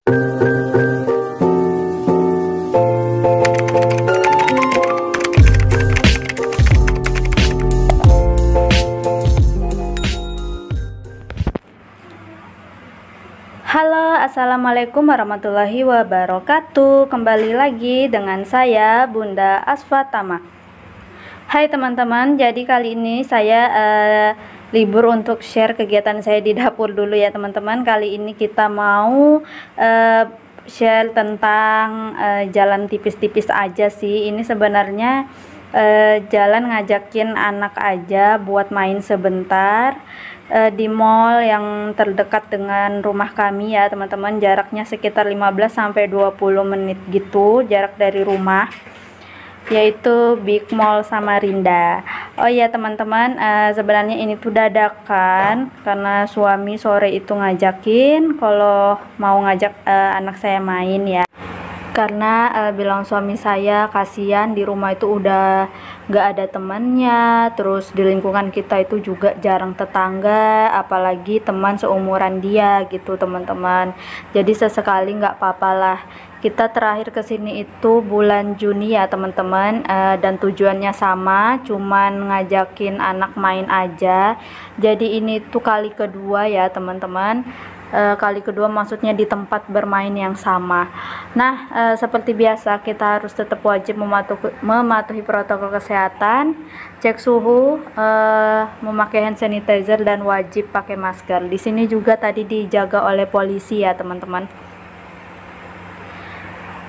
Halo, assalamualaikum warahmatullahi wabarakatuh. Kembali lagi dengan saya Bunda Asfatama. Hai teman-teman, jadi kali ini saya libur untuk share kegiatan saya di dapur dulu ya teman-teman. Kali ini kita mau share tentang jalan tipis-tipis aja sih. Ini sebenarnya jalan ngajakin anak aja buat main sebentar di mall yang terdekat dengan rumah kami ya teman-teman. Jaraknya sekitar 15-20 menit gitu jarak dari rumah, yaitu Big Mall Samarinda. Oh ya teman-teman, sebenarnya ini tuh dadakan karena suami sore itu ngajakin kalau mau ngajak anak saya main ya. Karena bilang suami saya kasihan di rumah itu udah gak ada temannya, terus di lingkungan kita itu juga jarang tetangga, apalagi teman seumuran dia gitu teman-teman. Jadi sesekali gak apa-apa lah. Kita terakhir kesini itu bulan Juni ya teman-teman, dan tujuannya sama, cuman ngajakin anak main aja. Jadi ini tuh kali kedua ya teman-teman. Kali kedua maksudnya di tempat bermain yang sama. Nah, seperti biasa kita harus tetap wajib mematuhi protokol kesehatan, cek suhu, memakai hand sanitizer, dan wajib pakai masker. Di sini juga tadi dijaga oleh polisi ya teman-teman.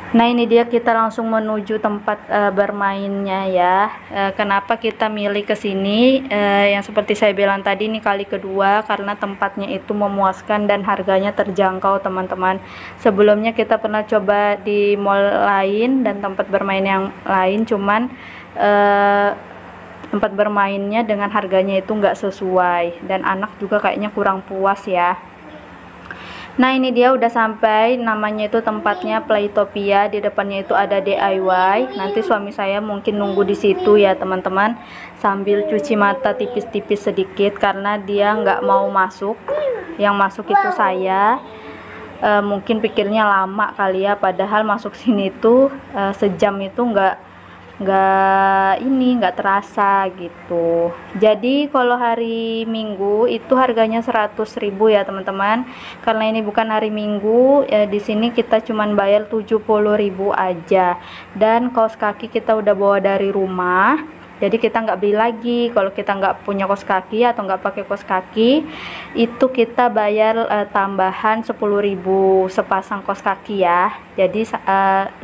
Nah, ini dia kita langsung menuju tempat bermainnya ya. Kenapa kita milih ke sini? Yang seperti saya bilang tadi, ini kali kedua karena tempatnya itu memuaskan dan harganya terjangkau teman-teman. Sebelumnya kita pernah coba di mall lain dan tempat bermain yang lain, cuman tempat bermainnya dengan harganya itu nggak sesuai dan anak juga kayaknya kurang puas ya. Nah, ini dia udah sampai, namanya itu tempatnya Playtopia. Di depannya itu ada DIY. Nanti suami saya mungkin nunggu di situ ya teman-teman, sambil cuci mata tipis-tipis sedikit karena dia nggak mau masuk. Yang masuk itu saya. Mungkin pikirnya lama kali ya, padahal masuk sini tuh sejam itu nggak terasa gitu. Jadi kalau hari Minggu itu harganya 100.000 ya teman-teman. Karena ini bukan hari Minggu ya, di sini kita cuman bayar 70.000 aja, dan kaos kaki kita udah bawa dari rumah. Jadi kita nggak beli lagi. Kalau kita nggak punya kaos kaki atau nggak pakai kaos kaki, itu kita bayar tambahan 10.000 sepasang kaos kaki ya. Jadi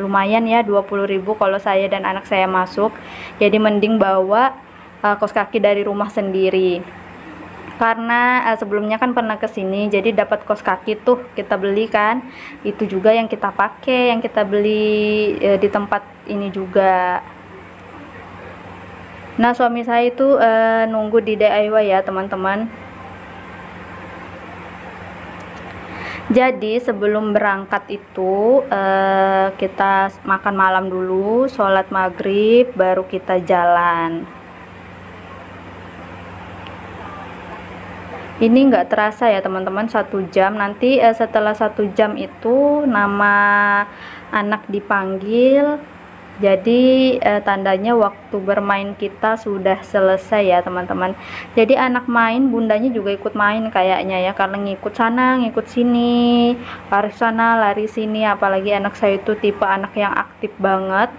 lumayan ya, 20.000 kalau saya dan anak saya masuk. Jadi mending bawa kaos kaki dari rumah sendiri. Karena sebelumnya kan pernah kesini, jadi dapat kaos kaki tuh kita beli kan. Itu juga yang kita pakai, yang kita beli di tempat ini juga. Nah, suami saya itu nunggu di DIY ya teman-teman. Jadi sebelum berangkat itu kita makan malam dulu, sholat maghrib, baru kita jalan. Ini nggak terasa ya teman-teman, 1 jam. Nanti setelah 1 jam itu nama anak dipanggil. Jadi tandanya waktu bermain kita sudah selesai ya teman-teman. Jadi anak main, bundanya juga ikut main kayaknya ya, karena ngikut sana ngikut sini, lari sana lari sini. Apalagi anak saya itu tipe anak yang aktif banget.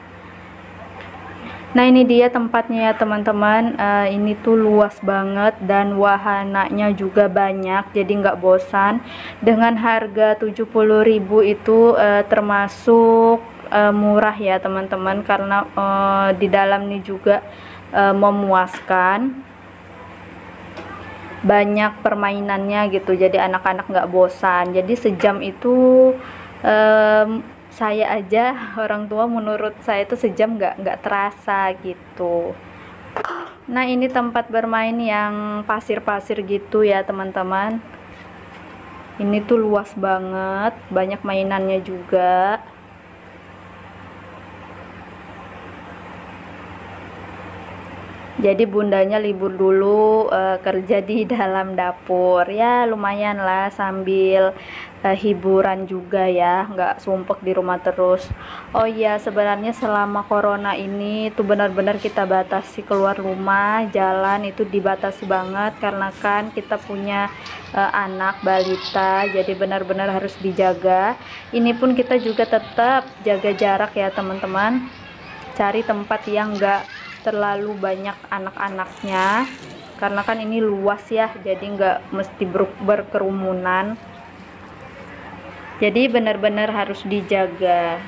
Nah, ini dia tempatnya ya teman-teman. Ini tuh luas banget dan wahananya juga banyak, jadi nggak bosan. Dengan harga 70.000 itu termasuk murah ya teman-teman, karena di dalam ini juga memuaskan, banyak permainannya gitu, jadi anak-anak nggak bosan. Jadi sejam itu saya aja, orang tua, menurut saya itu sejam nggak terasa gitu. Nah, ini tempat bermain yang pasir-pasir gitu ya teman-teman. Ini tuh luas banget, banyak mainannya juga. Jadi bundanya libur dulu kerja di dalam dapur ya, lumayan lah sambil hiburan juga ya, nggak sumpek di rumah terus. Oh iya, sebenarnya selama corona ini tuh benar-benar kita batasi keluar rumah, jalan itu dibatasi banget karena kan kita punya anak balita, jadi benar-benar harus dijaga. Ini pun kita juga tetap jaga jarak ya teman-teman, cari tempat yang nggak terlalu banyak anak-anaknya karena kan ini luas ya, jadi nggak mesti berkerumunan. Jadi benar-benar harus dijaga.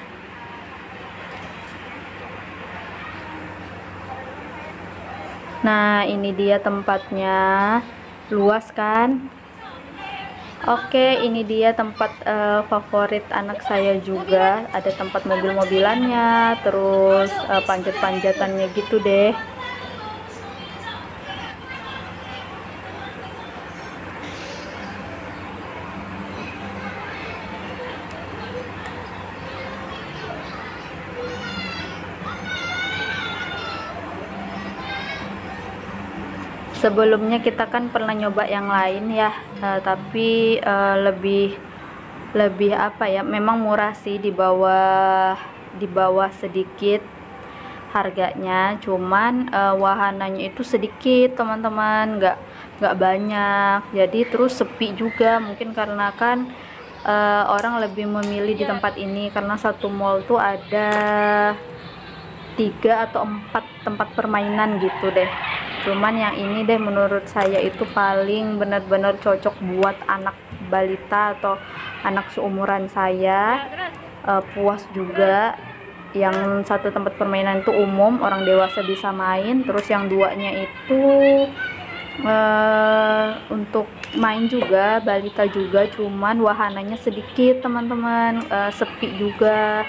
Nah, ini dia tempatnya, luas kan? Oke, ini dia tempat favorit anak saya juga. Ada tempat mobil-mobilannya, terus panjat-panjatannya gitu deh. Sebelumnya kita kan pernah nyoba yang lain ya, tapi lebih apa ya, memang murah sih, di bawah sedikit harganya, cuman wahananya itu sedikit teman-teman, nggak banyak, jadi terus sepi juga, mungkin karena kan orang lebih memilih di tempat ini karena satu mall tuh ada 3 atau 4 tempat permainan gitu deh. Cuman yang ini deh menurut saya itu paling benar-benar cocok buat anak balita atau anak seumuran saya. Puas juga. Yang satu tempat permainan itu umum, orang dewasa bisa main, terus yang duanya itu untuk main juga, balita juga, cuman wahananya sedikit teman-teman, sepi juga.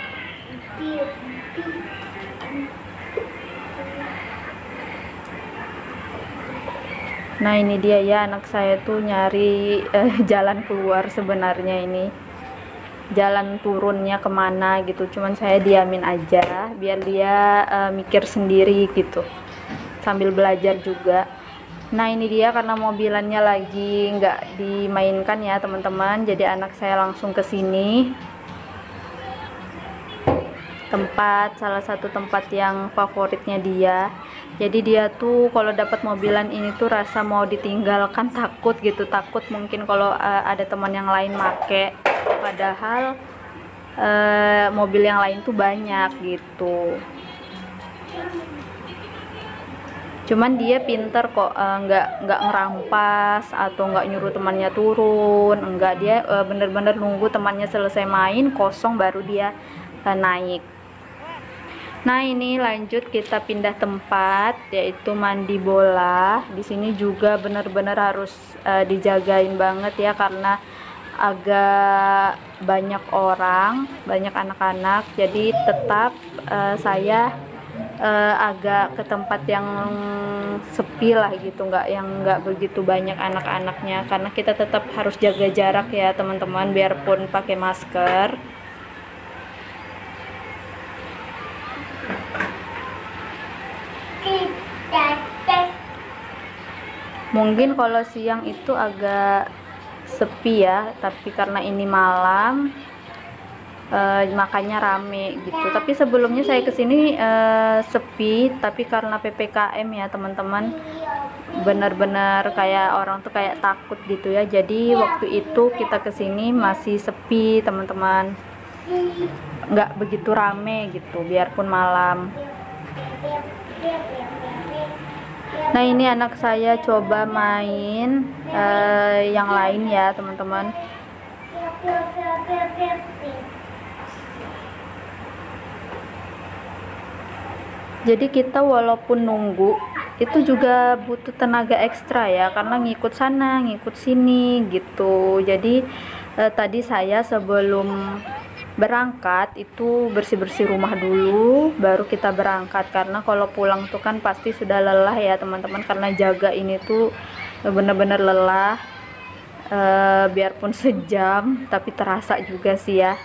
Nah, ini dia ya, anak saya tuh nyari jalan keluar, sebenarnya ini jalan turunnya kemana gitu, cuman saya diamin aja biar dia mikir sendiri gitu sambil belajar juga. Nah, ini dia, karena mobilannya lagi nggak dimainkan ya teman-teman, jadi anak saya langsung ke sini, salah satu tempat yang favoritnya dia. Jadi dia tuh kalau dapat mobilan ini tuh rasa mau ditinggalkan, takut gitu, takut mungkin kalau ada teman yang lain make, padahal mobil yang lain tuh banyak gitu. Cuman dia pinter kok, nggak ngerampas atau nggak nyuruh temannya turun, enggak, dia bener-bener nunggu temannya selesai main kosong baru dia naik. Nah, ini lanjut kita pindah tempat, yaitu mandi bola. Di sini juga benar-benar harus dijagain banget ya, karena agak banyak orang, banyak anak-anak. Jadi tetap saya agak ke tempat yang sepi lah gitu, nggak begitu banyak anak-anaknya, karena kita tetap harus jaga jarak ya teman-teman, biarpun pakai masker. Mungkin kalau siang itu agak sepi ya, tapi karena ini malam makanya rame gitu. Tapi sebelumnya saya kesini sepi, tapi karena PPKM ya teman-teman, benar-benar kayak orang tuh kayak takut gitu ya, jadi waktu itu kita kesini masih sepi teman-teman, nggak begitu rame gitu biarpun malam. Nah, ini anak saya coba main yang lain ya teman-teman. Jadi kita walaupun nunggu itu juga butuh tenaga ekstra ya, karena ngikut sana ngikut sini gitu. Jadi tadi saya sebelum berangkat itu bersih-bersih rumah dulu baru kita berangkat, karena kalau pulang tuh kan pasti sudah lelah ya teman-teman, karena jaga ini tuh bener-bener lelah. Biarpun sejam tapi terasa juga sih ya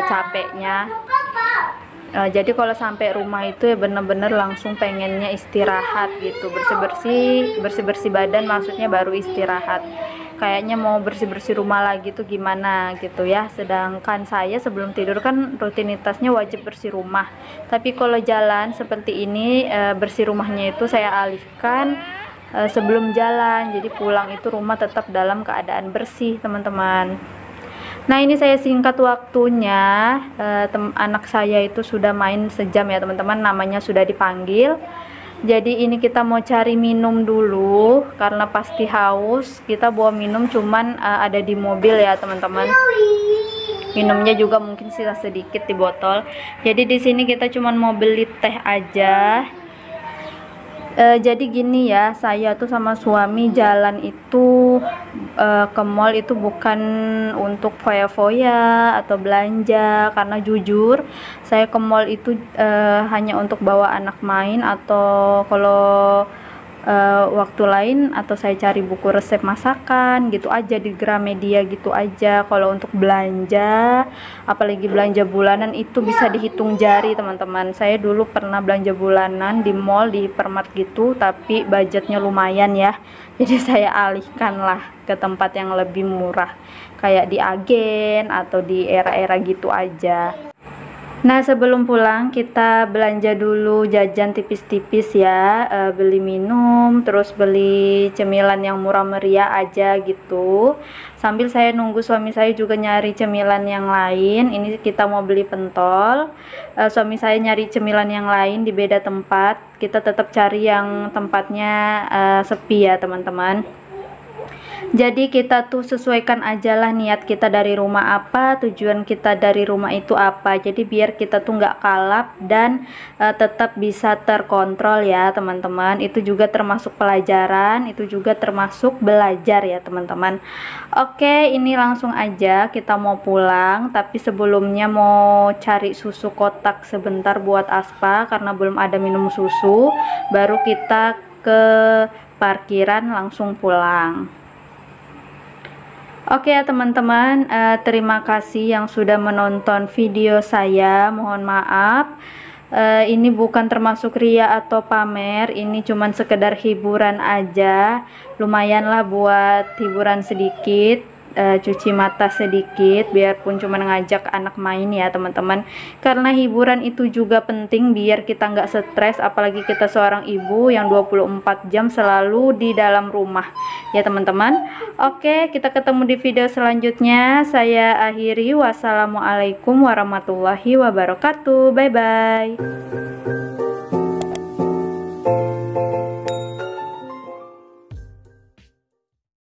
capeknya. Jadi kalau sampai rumah itu ya bener-bener langsung pengennya istirahat gitu, bersih-bersih badan maksudnya, baru istirahat. kayaknya mau bersih-bersih rumah lagi tuh gimana gitu ya. Sedangkan saya sebelum tidur kan rutinitasnya wajib bersih rumah, tapi kalau jalan seperti ini bersih rumahnya itu saya alihkan sebelum jalan, jadi pulang itu rumah tetap dalam keadaan bersih teman-teman. Nah ini saya singkat waktunya, anak saya itu sudah main sejam ya teman-teman, namanya sudah dipanggil. Jadi ini kita mau cari minum dulu karena pasti haus. Kita bawa minum cuman ada di mobil ya teman-teman. Minumnya juga mungkin sisa sedikit di botol. Jadi di sini kita cuman mau beli teh aja. Jadi gini ya, saya tuh sama suami jalan itu ke mall itu bukan untuk foya-foya atau belanja, karena jujur saya ke mall itu hanya untuk bawa anak main, atau kalau waktu lain atau saya cari buku resep masakan gitu aja di Gramedia gitu aja. Kalau untuk belanja, apalagi belanja bulanan, itu bisa dihitung jari teman-teman. Saya dulu pernah belanja bulanan di mall, di Hypermart gitu, tapi budgetnya lumayan ya, jadi saya alihkan lah ke tempat yang lebih murah kayak di Agen atau di era-era gitu aja. Nah sebelum pulang kita belanja dulu, jajan tipis-tipis ya, beli minum, terus beli cemilan yang murah meriah aja gitu. Sambil saya nunggu suami saya juga nyari cemilan yang lain. Ini kita mau beli pentol, suami saya nyari cemilan yang lain di beda tempat. Kita tetap cari yang tempatnya sepi ya teman-teman. Jadi kita tuh sesuaikan aja lah niat kita dari rumah apa, tujuan kita dari rumah itu apa. Jadi biar kita tuh nggak kalap dan tetap bisa terkontrol ya teman-teman. Itu juga termasuk pelajaran, itu juga termasuk belajar ya teman-teman. Oke, ini langsung aja kita mau pulang, tapi sebelumnya mau cari susu kotak sebentar buat Aspa karena belum ada minum susu. Baru kita ke parkiran langsung pulang. Oke ya teman-teman, terima kasih yang sudah menonton video saya. Mohon maaf, ini bukan termasuk ria atau pamer, ini cuman sekedar hiburan aja. Lumayanlah buat hiburan sedikit, cuci mata sedikit, biarpun cuma ngajak anak main ya teman-teman. Karena hiburan itu juga penting biar kita nggak stres, apalagi kita seorang ibu yang 24 jam selalu di dalam rumah ya teman-teman. Oke, kita ketemu di video selanjutnya. Saya akhiri, wassalamualaikum warahmatullahi wabarakatuh. Bye bye.